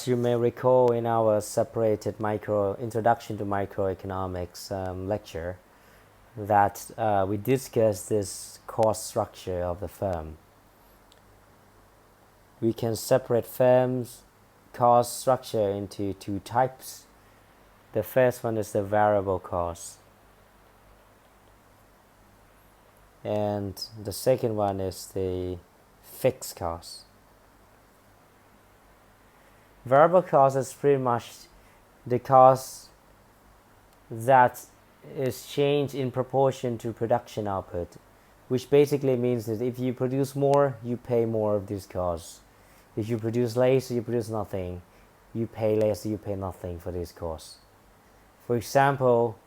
You may recall in our separated micro introduction to microeconomics lecture that we discussed this cost structure of the firm. We can separate firms' cost structure into two types. The first one is the variable cost, and the second one is the fixed cost. Variable cost is pretty much the cost that is changed in proportion to production output, which basically means that if you produce more, you pay more of these costs. If you produce less, you produce nothing, you pay less, you pay nothing for these costs. For example,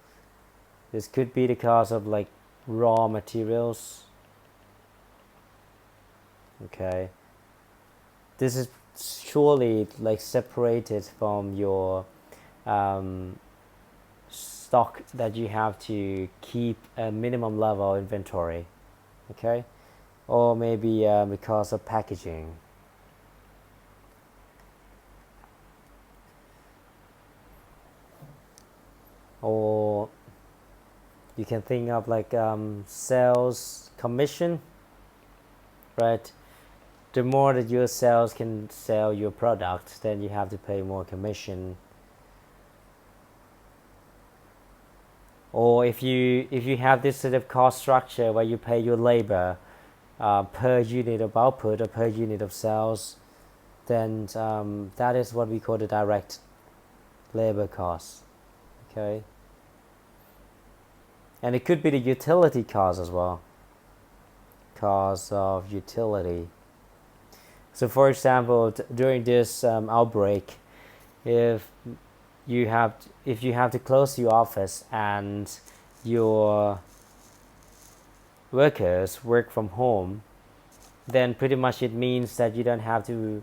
this could be the cost of like raw materials. Okay, this is surely like separated from your stock that you have to keep a minimum level inventory. Okay, or maybe because of packaging. Or you can think of like sales commission, right? The more that your sales can sell your product, then you have to pay more commission. Or if you have this sort of cost structure where you pay your labor per unit of output or per unit of sales, then that is what we call the direct labor cost. Okay, and it could be the utility cost as well, cost of utility. So for example, during this outbreak, if you have to close your office and your workers work from home, then pretty much it means that you don't have to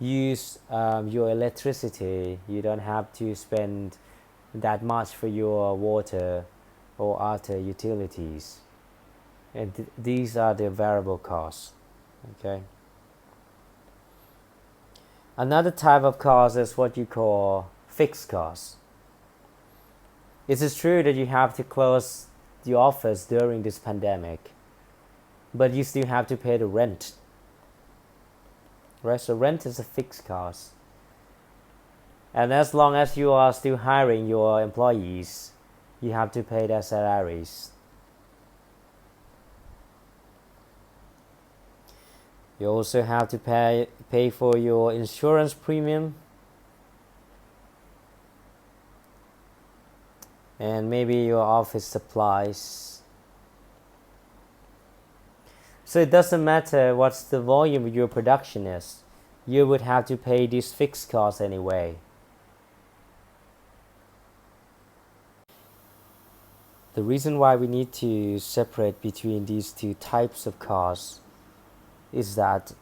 use your electricity, you don't have to spend that much for your water or other utilities, and these are the variable costs. Okay, another type of cost is what you call fixed costs. It is true that you have to close the office during this pandemic, but you still have to pay the rent, right? So rent is a fixed cost, and as long as you are still hiring your employees, you have to pay their salaries. You also have to pay for your insurance premium, and maybe your office supplies. So it doesn't matter what's the volume of your production is, you would have to pay these fixed costs anyway. The reason why we need to separate between these two types of costs is that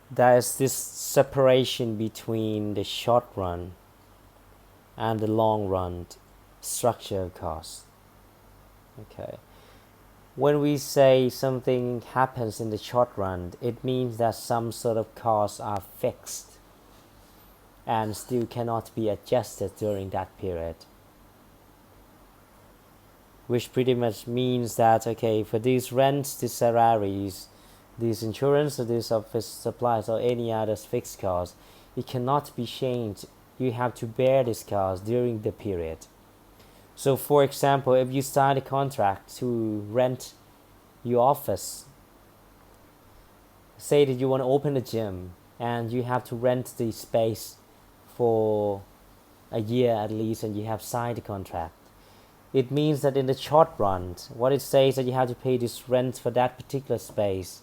there is this separation between the short run and the long run structure of costs. Okay, when we say something happens in the short run, it means that some sort of costs are fixed and still cannot be adjusted during that period, which pretty much means that, okay, for these rents, these salaries, these insurance, or these office supplies, or any other fixed costs, it cannot be changed. You have to bear this cost during the period. So for example, if you sign a contract to rent your office, say that you want to open a gym and you have to rent the space for a year at least, and you have signed a contract, it means that in the short run, what it says that you have to pay this rent for that particular space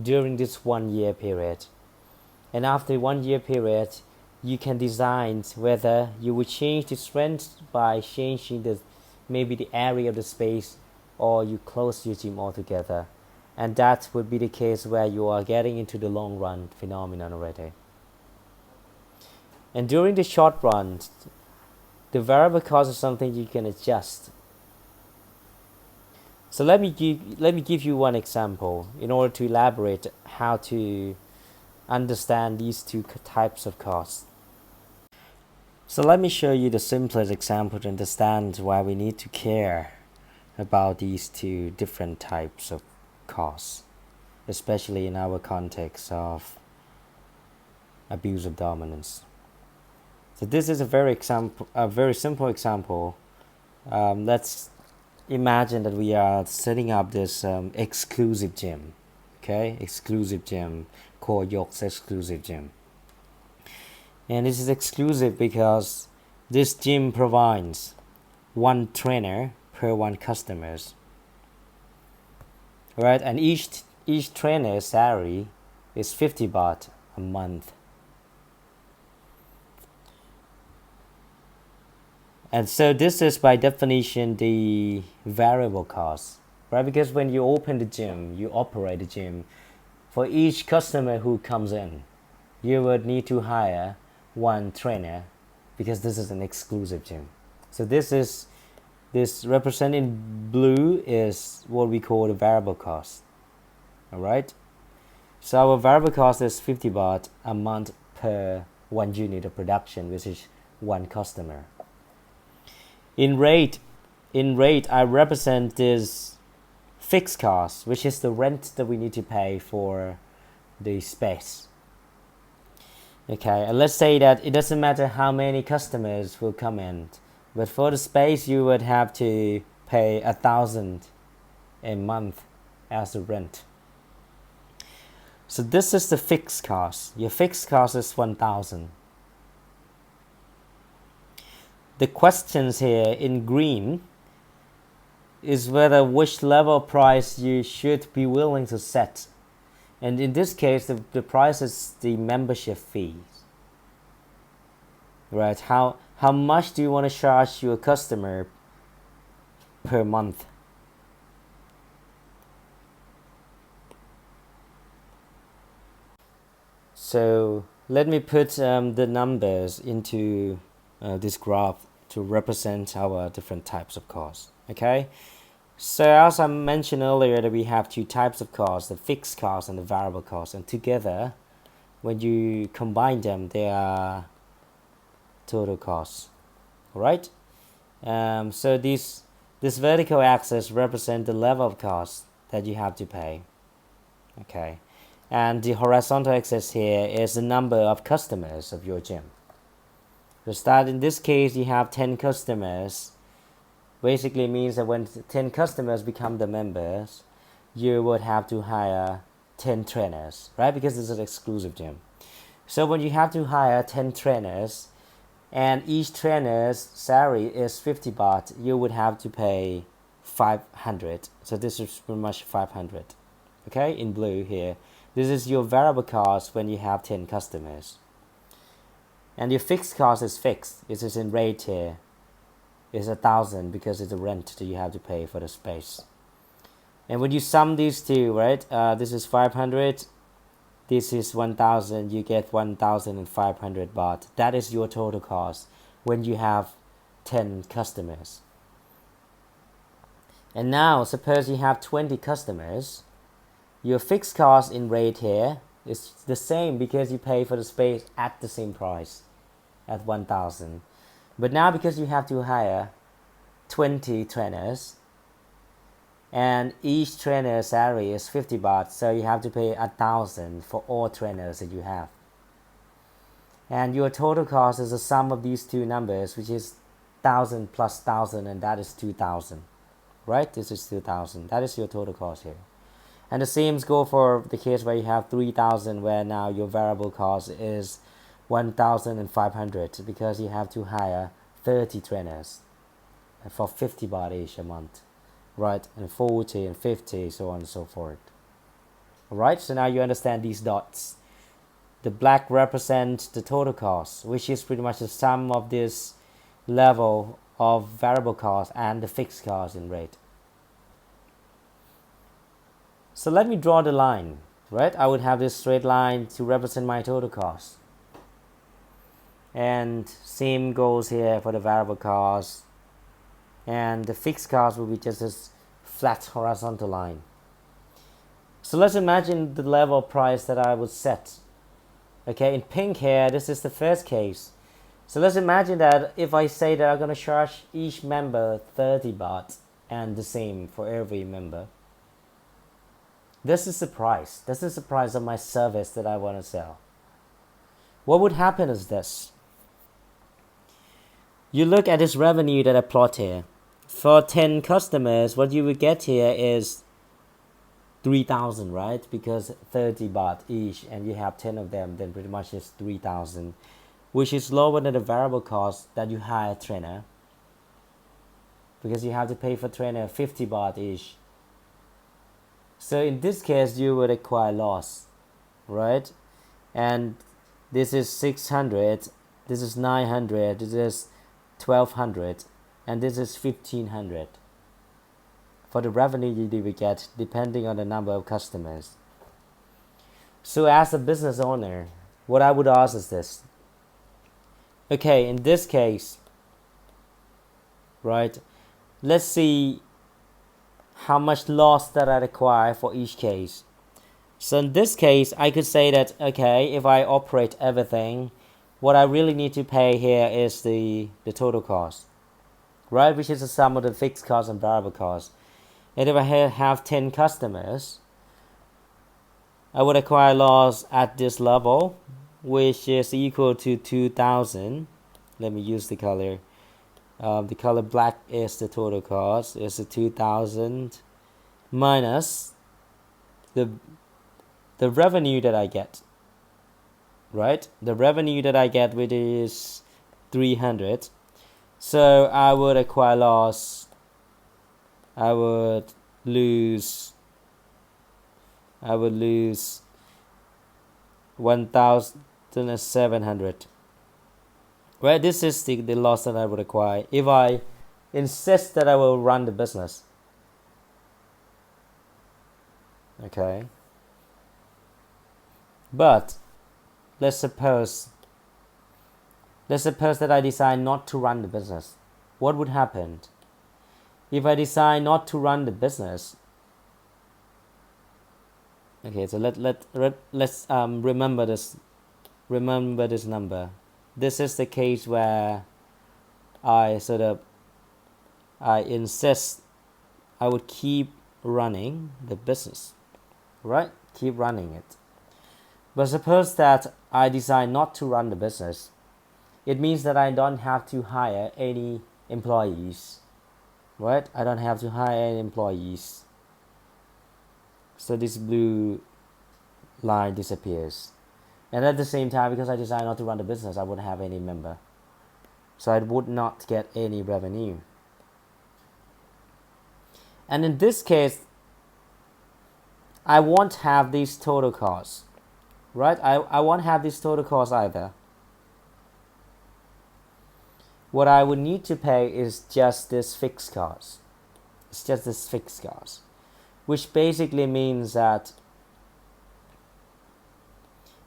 during this 1 year period. And after 1 year period, you can design whether you would change this rent by changing maybe the area of the space, or you close your gym altogether. And that would be the case where you are getting into the long run phenomenon already. And during the short run, the variable cost is something you can adjust. So let me give you one example in order to elaborate how to understand these two types of costs. So let me show you the simplest example to understand why we need to care about these two different types of costs, especially in our context of abuse of dominance. So this is a very simple example. Let's imagine that we are setting up this exclusive gym, okay? Exclusive gym called York's Exclusive Gym. And this is exclusive because this gym provides one trainer per one customers, right? And each trainer's salary is 50 baht a month. And so this is by definition the variable cost, right? Because when you open the gym, you operate the gym, for each customer who comes in, you would need to hire one trainer because this is an exclusive gym. So this represented in blue is what we call the variable cost. All right. So our variable cost is 50 baht a month per one unit of production, which is one customer. In rate, I represent this fixed cost, which is the rent that we need to pay for the space. Okay, and let's say that it doesn't matter how many customers will come in, but for the space you would have to pay 1,000 a month as a rent. So this is the fixed cost. Your fixed cost is 1,000. The questions here in green is whether which level price you should be willing to set. And in this case, the price is the membership fees. Right? How much do you want to charge your customer per month? So let me put the numbers into this graph to represent our different types of costs. Okay, so as I mentioned earlier, that we have two types of costs, the fixed cost and the variable cost, and together when you combine them they are total costs. All right. So this vertical axis represents the level of cost that you have to pay. Okay, and the horizontal axis here is the number of customers of your gym. So start in this case, you have 10 customers. Basically means that when 10 customers become the members, you would have to hire 10 trainers, right? Because this is an exclusive gym. So when you have to hire 10 trainers and each trainer's salary is 50 baht, you would have to pay 500. So this is pretty much 500. Okay, in blue here. This is your variable cost when you have 10 customers. And your fixed cost is fixed. It is in rate here. It's 1,000 because it's the rent that you have to pay for the space. And when you sum these two, right? This is 500. This is 1,000. You get 1,500 baht. That is your total cost when you have 10 customers. And now, suppose you have 20 customers. Your fixed cost in rate here is the same because you pay for the space at the same price, at 1,000. But now because you have to hire 20 trainers and each trainer's salary is 50 baht, so you have to pay 1,000 for all trainers that you have. And your total cost is the sum of these two numbers, which is 1,000 plus 1,000, and that is 2,000. Right? This is 2,000. That is your total cost here. And the same go for the case where you have 3,000, where now your variable cost is 1,500 because you have to hire 30 trainers for 50 baht each a month, right? And 40 and 50, so on and so forth. All right, so now you understand these dots. The black represents the total cost, which is pretty much the sum of this level of variable cost and the fixed cost in rate. So let me draw the line, right? I would have this straight line to represent my total cost. And same goes here for the variable cost. And the fixed cost will be just this flat horizontal line. So let's imagine the level of price that I would set Okay, in pink here, this is the first case. So let's imagine that if I say that I'm going to charge each member 30 baht and the same for every member. This is the price. This is the price of my service that I want to sell. What would happen is this. You look at this revenue that I plot here. For 10 customers, what you would get here is 3,000, right? Because 30 baht each and you have 10 of them, then pretty much it's 3,000, which is lower than the variable cost that you hire a trainer, because you have to pay for trainer 50 baht each. So in this case, you would acquire loss, right? And this is 600, this is 900, this is 1200, and this is 1500 for the revenue you will get depending on the number of customers. So as a business owner, what I would ask is this. Okay, in this case, right, let's see how much loss that I require for each case. So in this case, I could say that, okay, if I operate everything, what I really need to pay here is the total cost, right, which is the sum of the fixed cost and variable cost. And if I have 10 customers, I would acquire loss at this level, which is equal to 2,000. Let me use the color. The color black is the total cost. It's the 2,000 minus the revenue that I get. Right? The revenue that I get, which is 300. So I would acquire loss. I would lose 1,700. Right, this is the loss that I would acquire if I insist that I will run the business. Okay. But let's suppose that I decide not to run the business. What would happen? If I decide not to run the business, okay, so let's remember this number. This is the case where I insist I would keep running the business, right? Keep running it. But suppose that I decide not to run the business. It means that I don't have to hire any employees, right? I don't have to hire any employees. So this blue line disappears. And at the same time, because I decide not to run the business, I wouldn't have any member. So I would not get any revenue. And in this case, I won't have these total costs, right? I won't have these total costs either. What I would need to pay is just this fixed cost. It's just this fixed cost, which basically means that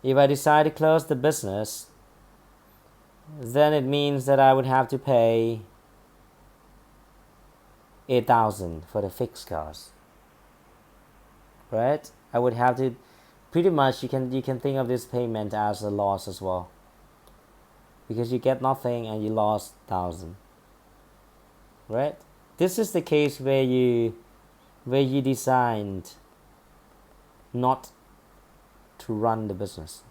if I decide to close the business, then it means that I would have to pay 8,000 for the fixed cost, right? I would have to, pretty much you can think of this payment as a loss as well, because you get nothing and you lost 1,000, right? This is the case where you designed not to run the business.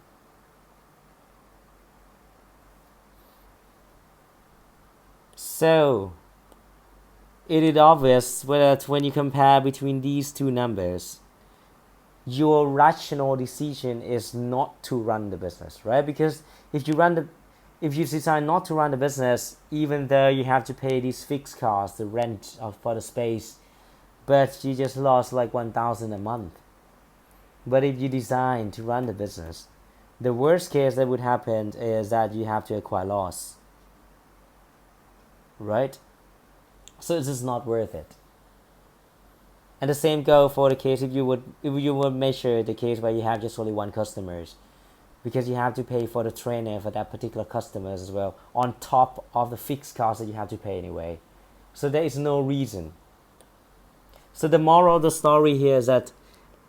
So it is obvious that when you compare between these two numbers, your rational decision is not to run the business, right? Because if you decide not to run the business, even though you have to pay these fixed costs, the rent for the space, but you just lost like 1,000 a month. But if you decide to run the business, the worst case that would happen is that you have to acquire loss, right? So it's just not worth it. And the same go for the case if you would measure the case where you have just only one customers, because you have to pay for the trainer for that particular customers as well, on top of the fixed cost that you have to pay anyway. So there is no reason. So the moral of the story here is that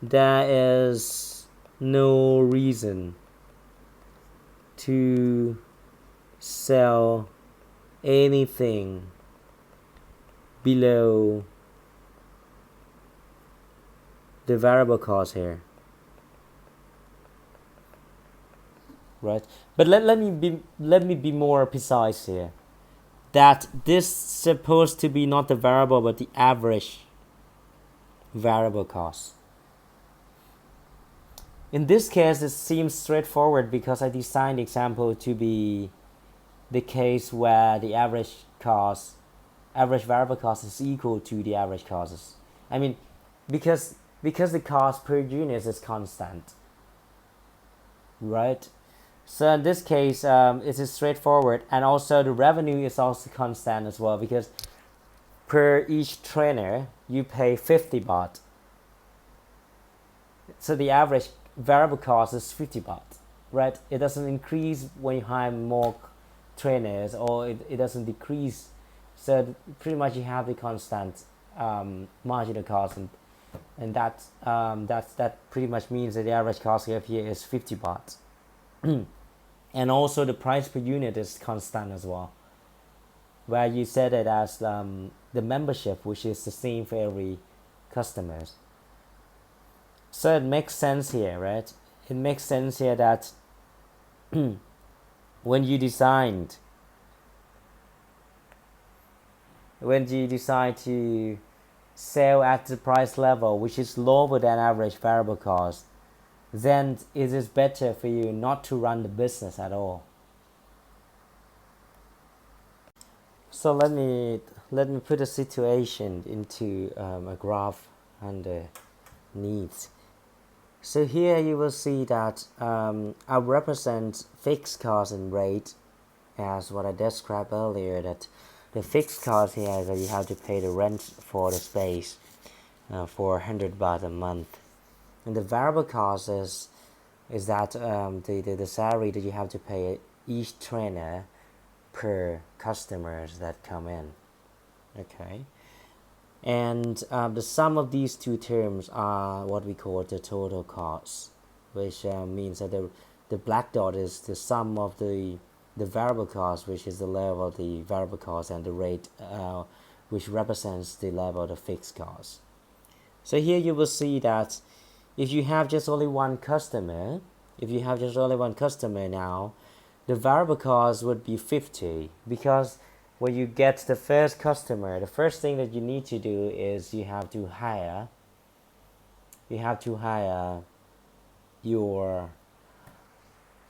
there is no reason to sell anything below the variable cost here, right? But let me be more precise here, that this supposed to be not the variable but the average variable cost. In this case, it seems straightforward because I designed the example to be the case where the average variable cost is equal to the average costs. I mean, because the cost per unit is constant, right? So in this case, it is straightforward, and also the revenue is also constant as well, because per each trainer you pay 50 baht. So the average variable cost is 50 baht, right? It doesn't increase when you hire more trainers, or it doesn't decrease. So pretty much you have the constant marginal cost, and that pretty much means that the average cost here is 50 baht. And also the price per unit is constant as well, where you set it as the membership, which is the same for every customers. So it makes sense here, right? It makes sense here that when you decide to sell at the price level which is lower than average variable cost, then it is better for you not to run the business at all. So let me put a situation into a graph underneath. So here you will see that I represent fixed cost and rate as what I described earlier, that the fixed cost here is that you have to pay the rent for the space for 100 baht a month, and the variable cost is that the salary that you have to pay each trainer per customers that come in. Okay, and the sum of these two terms are what we call the total cost, which means that the black dot is the sum of the variable cost, which is the level of the variable cost, and the rate which represents the level of the fixed cost. So here you will see that if you have just only one customer, now, the variable cost would be 50, because when you get the first customer, the first thing that you need to do is you have to hire your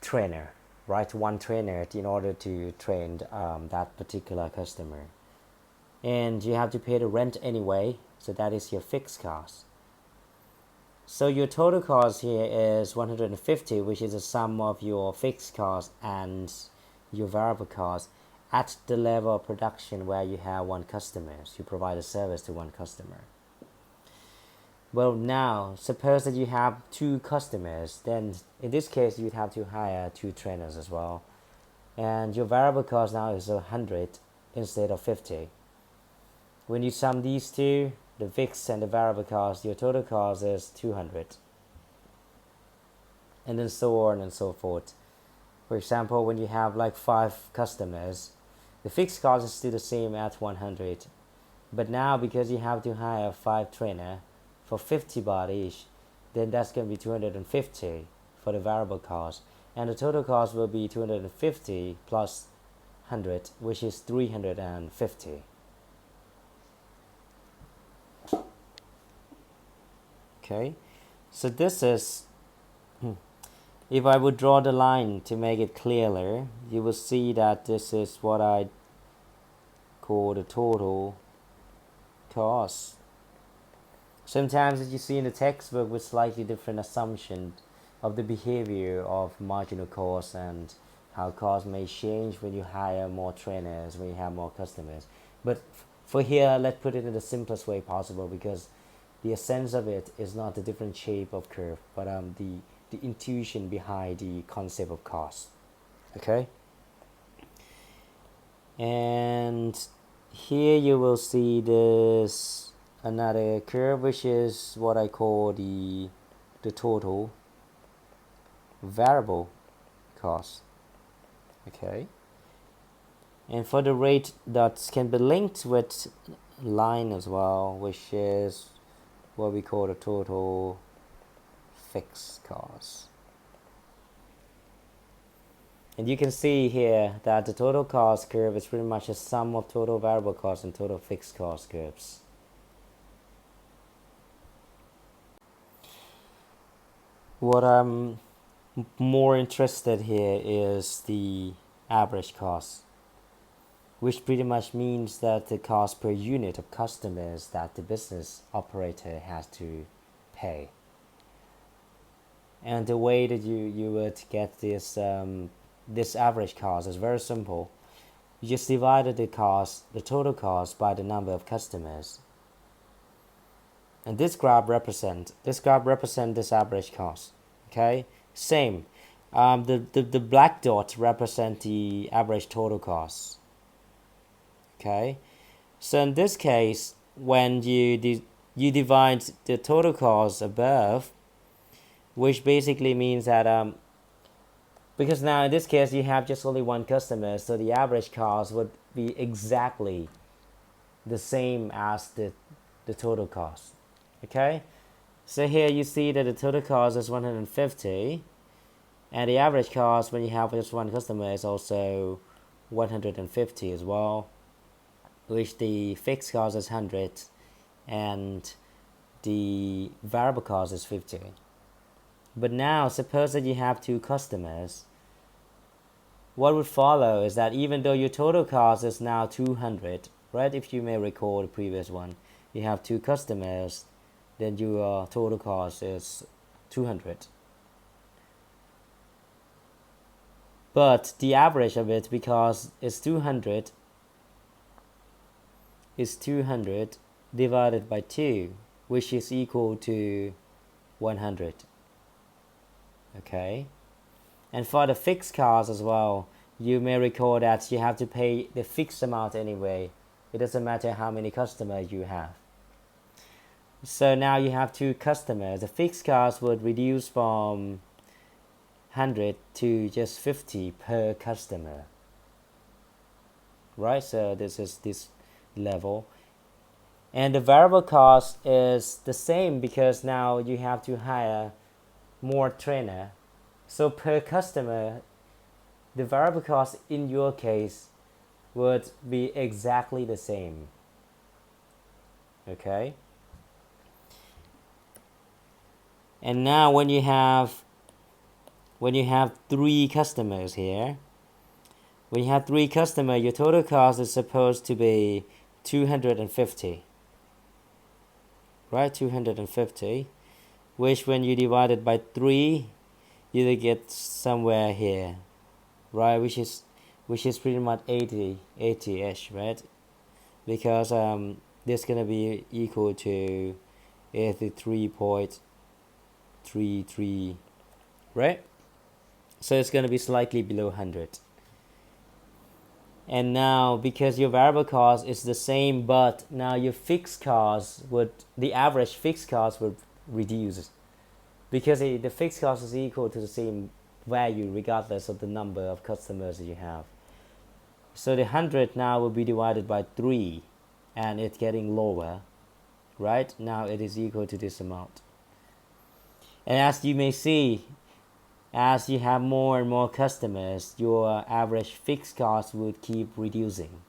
trainer, right? One trainer in order to train that particular customer, and you have to pay the rent anyway, so that is your fixed cost. So your total cost here is 150, which is the sum of your fixed cost and your variable cost at the level of production where you have one customer. So you provide a service to one customer. Well, now suppose that you have two customers, then in this case you'd have to hire two trainers as well, and your variable cost now is 100 instead of 50. When you sum these two, the fixed and the variable cost, your total cost is 200, and then so on and so forth. For example, when you have like 5 customers, the fixed cost is still the same at 100, but now because you have to hire 5 trainers for 50 baht each, then that's going to be 250 for the variable cost, and the total cost will be 250 plus 100, which is 350. Okay, so this is, if I would draw the line to make it clearer, you will see that this is what I call the total cost. Sometimes, as you see in the textbook, with slightly different assumption of the behavior of marginal cost and how cost may change when you hire more trainers, when you have more customers. But for here, let's put it in the simplest way possible, because the essence of it is not the different shape of curve, but the intuition behind the concept of cost. Okay, and here you will see this another curve, which is what I call the total variable cost. Okay, and for the rate dots can be linked with line as well, which is what we call the total fixed cost. And you can see here that the total cost curve is pretty much a sum of total variable cost and total fixed cost curves. What I'm more interested here is the average cost, which pretty much means that the cost per unit of customers that the business operator has to pay. And the way that you would get this average cost is very simple. You just divided the total cost by the number of customers. And this graph represents this average cost. Okay, same. The black dot represent the average total cost. Okay, so in this case, when you divide the total cost above, which basically means that because now in this case you have just only one customer, so the average cost would be exactly the same as the total cost. Okay, so here you see that the total cost is 150, and the average cost when you have just one customer is also 150 as well, which the fixed cost is 100 and the variable cost is 50. But now suppose that you have two customers. What would follow is that even though your total cost is now 200, right? If you may recall the previous one, you have two customers, then your total cost is 200. But the average of it, because it's 200, is 200 divided by 2, which is equal to 100. Okay, and for the fixed cost as well, you may recall that you have to pay the fixed amount anyway. It doesn't matter how many customers you have. So now you have two customers. The fixed cost would reduce from 100 to just 50 per customer. Right, so this is this level. And the variable cost is the same because now you have to hire more trainer. So per customer, the variable cost in your case would be exactly the same. Okay. And now when you have three customers here, when you have three customers, your total cost is supposed to be 250. Right, 250, which when you divide it by 3, you get somewhere here, right, which is pretty much 80-ish, right, because this is gonna be equal to 83.33, right, so it's gonna be slightly below 100. And now because your variable cost is the same, but now your fixed cost the average fixed cost would reduce, because the fixed cost is equal to the same value regardless of the number of customers that you have. So the 100 now will be divided by 3, and it's getting lower, right? Now it is equal to this amount. And as you may see, as you have more and more customers, your average fixed cost would keep reducing.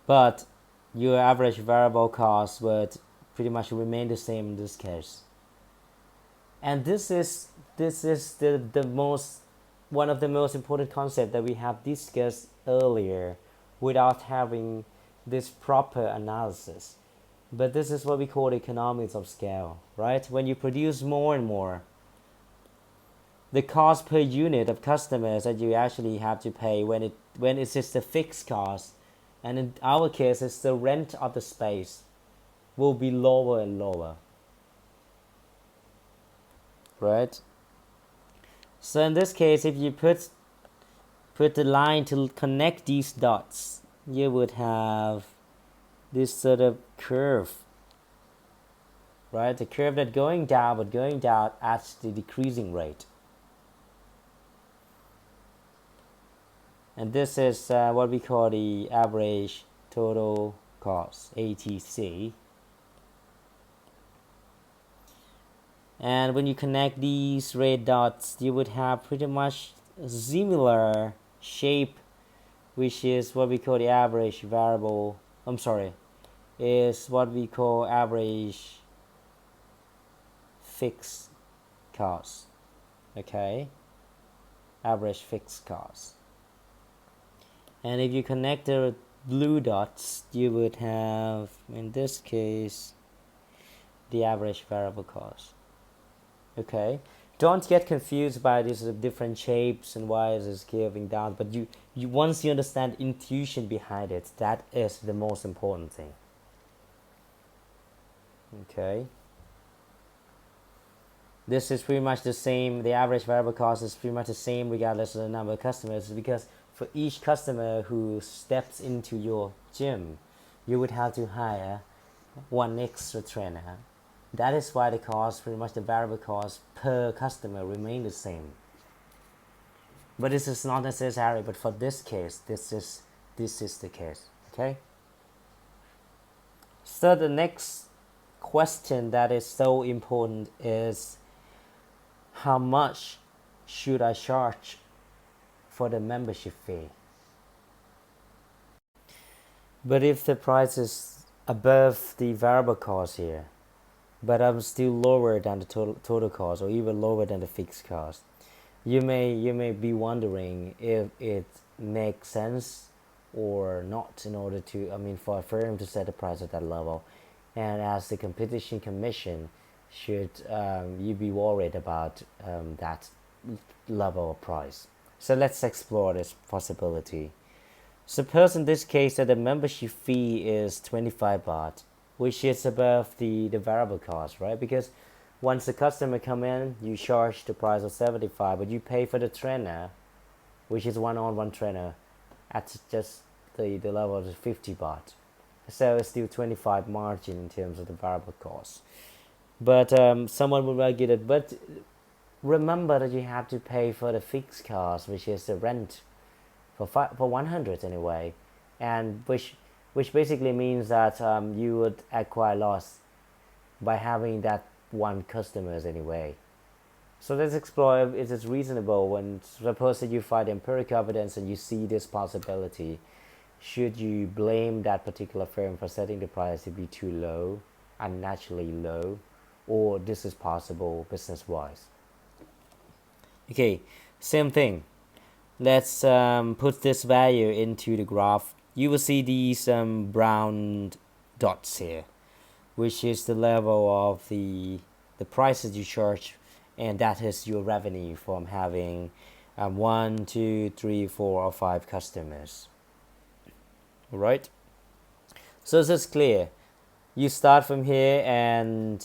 But your average variable cost would pretty much remain the same in this case. And this is the most one of the most important concepts that we have discussed earlier without having this proper analysis. But this is what we call economies of scale, right? When you produce more and more, the cost per unit of customers that you actually have to pay when it's just the fixed cost, and in our case it's the rent of the space, will be lower and lower, right? So in this case, if you put the line to connect these dots, you would have this sort of curve, right? The curve that going down, but going down at the decreasing rate. And this is what we call the average total cost, ATC. And when you connect these red dots, you would have pretty much a similar shape, which is what we call the average variable. Is what we call average fixed cost. Okay, average fixed cost. And if you connect the blue dots, you would have, in this case, the average variable cost. Okay, don't get confused by these different shapes and why is this curving down, but you once you understand intuition behind it, that is the most important thing. Okay, this is pretty much the same. The average variable cost is pretty much the same regardless of the number of customers, because for each customer who steps into your gym, you would have to hire one extra trainer. That is why the cost, pretty much the variable cost per customer, remain the same. But this is not necessary. But for this case, this is the case. Okay. So the next question that is so important is, how much should I charge for the membership fee? But if the price is above the variable cost here, but I'm still lower than the total cost, or even lower than the fixed cost, you may be wondering if it makes sense or not in order to, for a firm to set a price at that level. And as the competition commission, should you be worried about that level of price? So let's explore this possibility. Suppose in this case that the membership fee is 25 baht, which is above the variable cost, right? Because once the customer come in, you charge the price of 75, but you pay for the trainer, which is one-on-one trainer, at just the level of 50 baht. So it's still 25 margin in terms of the variable cost. But someone would argue that, but remember that you have to pay for the fixed cost, which is the rent for 100 anyway, and which basically means that you would acquire loss by having that one customers anyway. So let's explore if it is reasonable. When suppose that you find empirical evidence and you see this possibility, should you blame that particular firm for setting the price to be too low, unnaturally low, or this is possible business wise? Okay, same thing. Let's put this value into the graph. You will see these brown dots here, which is the level of the prices you charge, and that is your revenue from having 1, 2, 3, 4, or 5 customers. All right. So this is clear. You start from here, and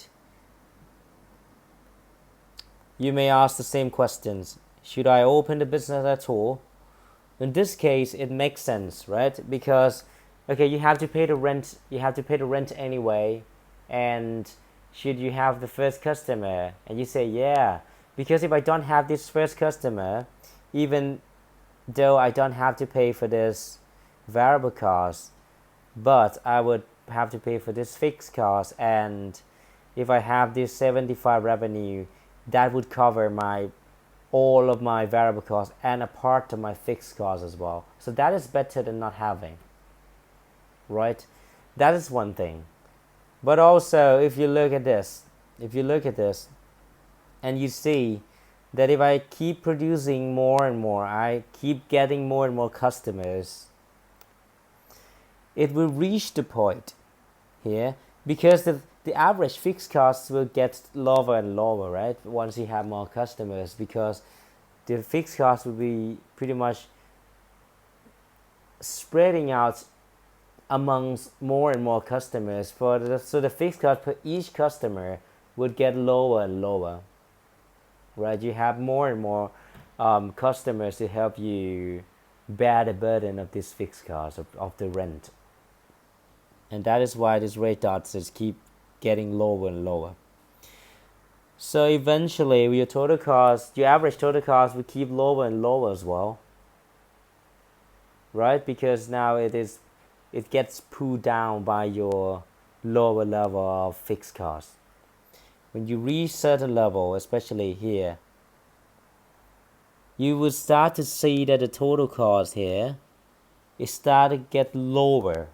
you may ask the same questions. Should I open the business at all? In this case, it makes sense, right? Because, okay, you have to pay the rent. You have to pay the rent anyway. And should you have the first customer? And you say, yeah, because if I don't have this first customer, even though I don't have to pay for this variable cost, but I would have to pay for this fixed cost. And if I have this 75 revenue, that would cover all of my variable costs and a part of my fixed costs as well. So that is better than not having, right? That is one thing. But also, if you look at this, and you see that if I keep producing more and more, I keep getting more and more customers, it will reach the point here, because the average fixed costs will get lower and lower, right? Once you have more customers, because the fixed costs will be pretty much spreading out amongst more and more customers. So the fixed cost per each customer would get lower and lower, right? You have more and more customers to help you bear the burden of this fixed cost of the rent. And that is why these red dots just keep getting lower and lower. So eventually your total cost, your average total cost will keep lower and lower as well, right? Because now it gets pulled down by your lower level of fixed cost. When you reach certain level, especially here, you will start to see that the total cost here is start to get lower.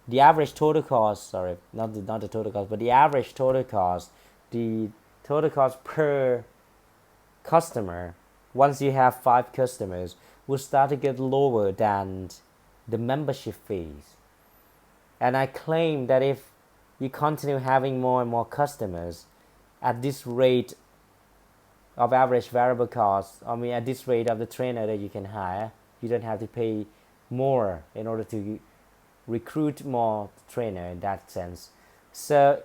The average total cost, sorry, not the total cost, but the average total cost, the total cost per customer, once you have 5 customers, will start to get lower than the membership fees. And I claim that if you continue having more and more customers at this rate of average variable cost, at this rate of the trainer that you can hire, you don't have to pay more in order to recruit more trainer in that sense. So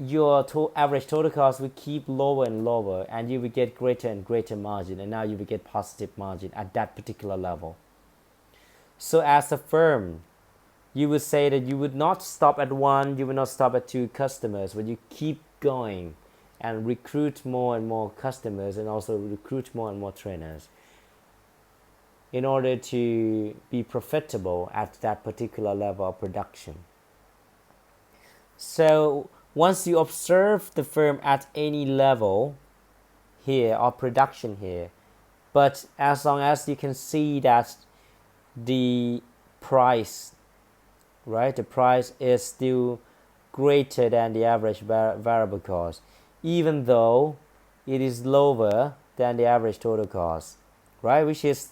your average total cost will keep lower and lower, and you will get greater and greater margin, and now you will get positive margin at that particular level. So as a firm, you would say that you would not stop at 1, you would not stop at 2 customers, but you keep going and recruit more and more customers, and also recruit more and more trainers in order to be profitable at that particular level of production. So once you observe the firm at any level here of production here, but as long as you can see that the price, right, the price is still greater than the average variable cost, even though it is lower than the average total cost, right, which is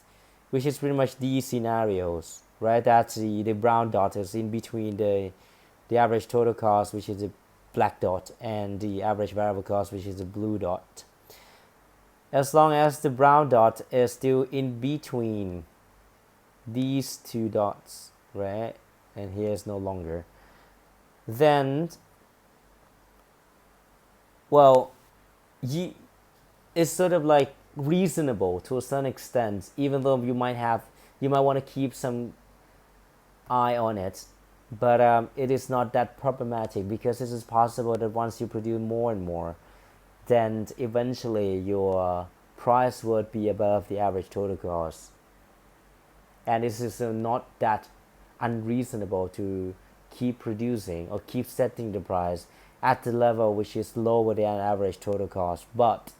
pretty much these scenarios, right? That's the brown dot is in between the average total cost, which is the black dot, and the average variable cost, which is the blue dot. As long as the brown dot is still in between these 2 dots, right, and here is no longer, then, well, it's sort of like reasonable to a certain extent, even though you might want to keep some eye on it, but it is not that problematic, because it is possible that once you produce more and more, then eventually your price would be above the average total cost, and it is not that unreasonable to keep producing or keep setting the price at the level which is lower than average total cost, but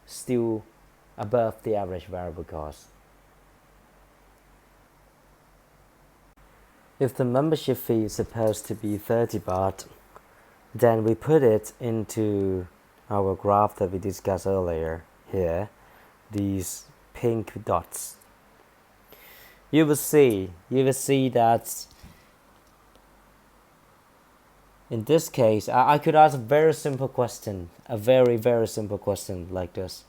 still above the average variable cost. If the membership fee is supposed to be 30 baht, then we put it into our graph that we discussed earlier here, these pink dots. You will see that in this case, I could ask a very simple question, a very, very simple question like this.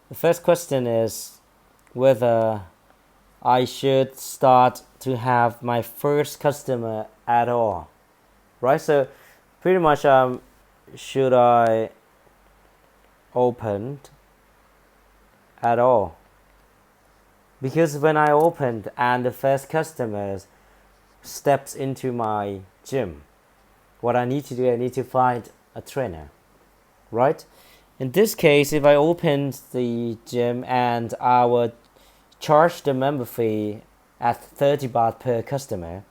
The first question is whether I should start to have my first customer at all, right? So pretty much should I open at all? Because when I opened and the first customers steps into my gym, what I need to do, I need to find a trainer, right? In this case, if I opened the gym and I would charge the member fee at 30 baht per customer,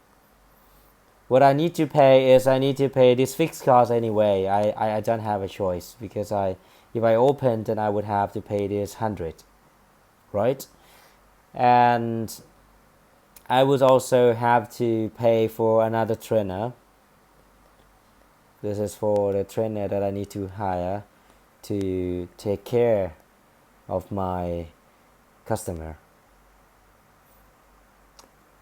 what I need to pay is I need to pay this fixed cost anyway. I don't have a choice, because if I opened, then I would have to pay this 100, right? And I would also have to pay for another trainer. This is for the trainer that I need to hire to take care of my customer.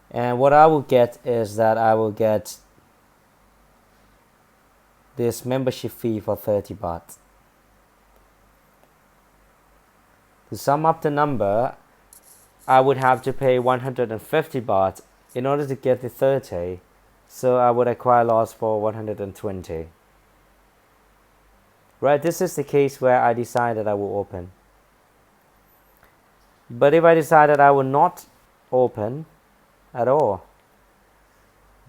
And what I will get is that I will get this membership fee for 30 baht. To sum up the number, I would have to pay 150 baht in order to get the 30, so I would acquire loss for 120. Right, this is the case where I decide that I will open. But if I decide that I will not open at all,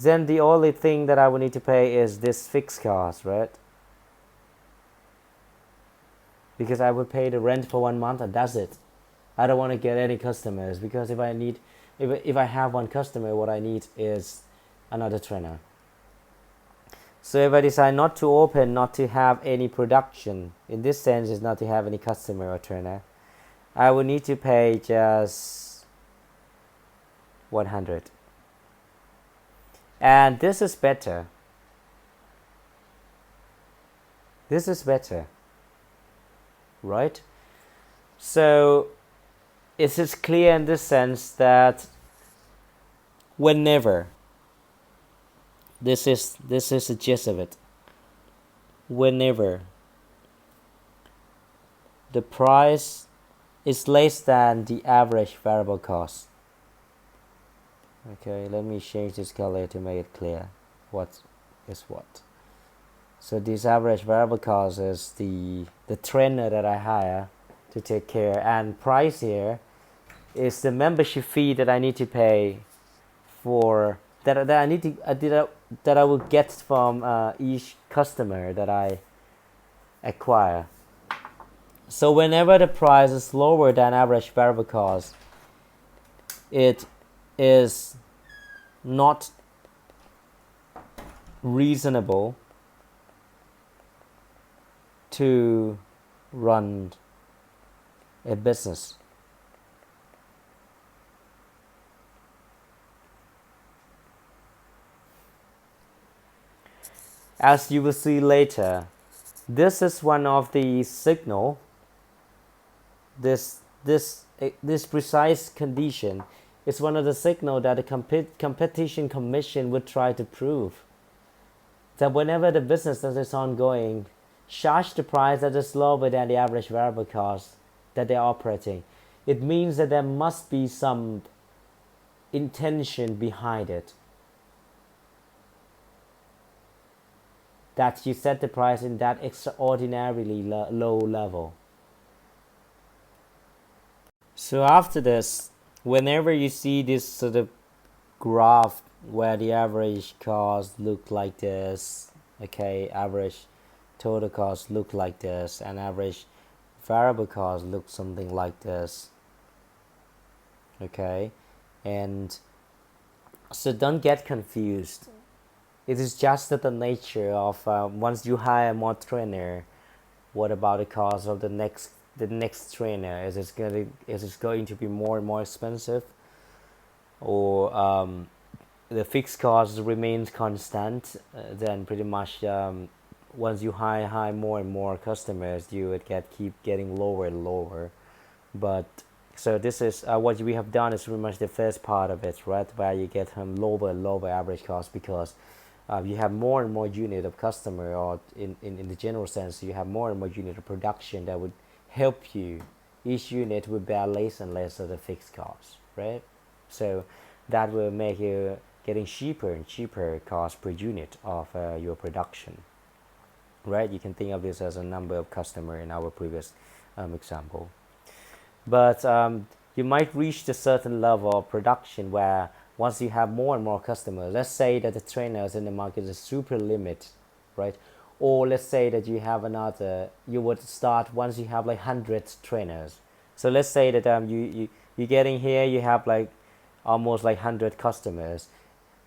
then the only thing that I will need to pay is this fixed cost, right? Because I would pay the rent for 1 month and that's it. I don't want to get any customers, because if I have one customer, what I need is another trainer. So if I decide not to open, not to have any production, in this sense is not to have any customer or trainer, I will need to pay just 100. And this is better. This is better, right? So it is clear in this sense that whenever, this is the gist of it, whenever the price is less than the average variable cost. Okay, let me change this color to make it clear what is what. So this average variable cost is the trainer that I hire to take care, and price here is the membership fee that I need to pay for that I need to that I will get from each customer that I acquire. So whenever the price is lower than average variable cost, it is not reasonable to run a business. As you will see later, this is one of the signal. This precise condition is one of the signal that the competition commission would try to prove. That whenever the business that is ongoing charge the price that is lower than the average variable cost that they're operating, it means that there must be some intention behind it. That you set the price in that extraordinarily low level. So after this, whenever you see this sort of graph where the average cost look like this, okay, average total cost look like this, and average variable cost looks something like this, okay, and so don't get confused. It is just that the nature of once you hire more trainer, what about the cost of the next trainer? Is it going to be more and more expensive, or the fixed cost remains constant? Then pretty much once you hire more and more customers, you would keep getting lower and lower. But so this is what we have done is pretty much the first part of it, right? Where you get lower and lower average cost, because you have more and more unit of customer, or in the general sense, you have more and more unit of production that would help you. Each unit would bear less and less of the fixed cost, right? So that will make you getting cheaper and cheaper cost per unit of your production, right? You can think of this as a number of customer in our previous example. But you might reach a certain level of production where once you have more and more customers, let's say that the trainers in the market is super limit, right? Or let's say that you would start once you have like 100 trainers. So let's say that you're getting here, you have like almost like 100 customers.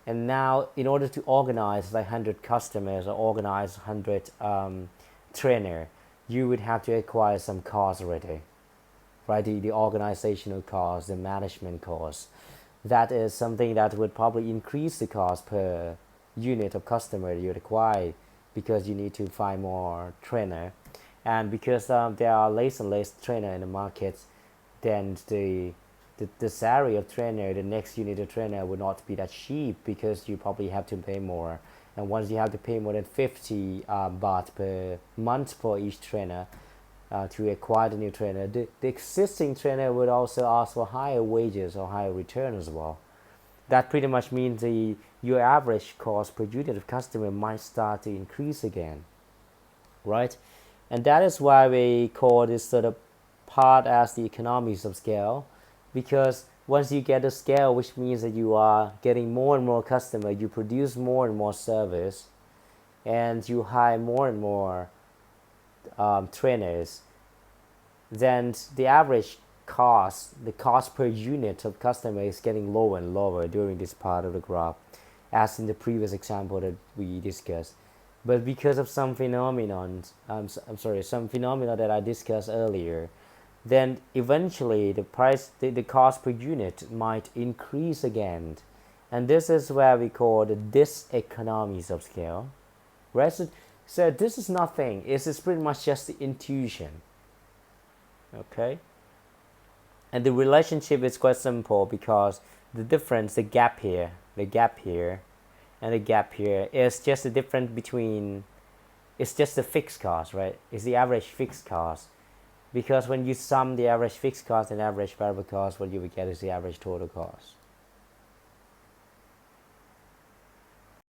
And now in order to organize like 100 customers or organize 100 trainer, you would have to acquire some costs already, right? The organizational cost, the management cost. That is something that would probably increase the cost per unit of customer you acquire, because you need to find more trainer, and because there are less and less trainer in the market, then the salary of trainer, the next unit of trainer, would not be that cheap, because you probably have to pay more. And once you have to pay more than 50 baht per month for each trainer, to acquire the new trainer, the existing trainer would also ask for higher wages or higher return as well. That pretty much means your average cost per unit of customer might start to increase again, right? And that is why we call this sort of part as the economies of scale, because once you get a scale, which means that you are getting more and more customer, you produce more and more service, and you hire more and more trainers, then the average cost, the cost per unit of customer is getting lower and lower during this part of the graph, as in the previous example that we discussed. But because of some phenomenon, some phenomena that I discussed earlier, then eventually the cost per unit might increase again. And this is where we call the diseconomies of scale. Right? So this is nothing. It's pretty much just the intuition. Okay? And the relationship is quite simple, because the difference, the gap here, and the gap here is just the difference between, it's just the fixed cost, right? It's the average fixed cost. Because when you sum the average fixed cost and average variable cost, what you will get is the average total cost.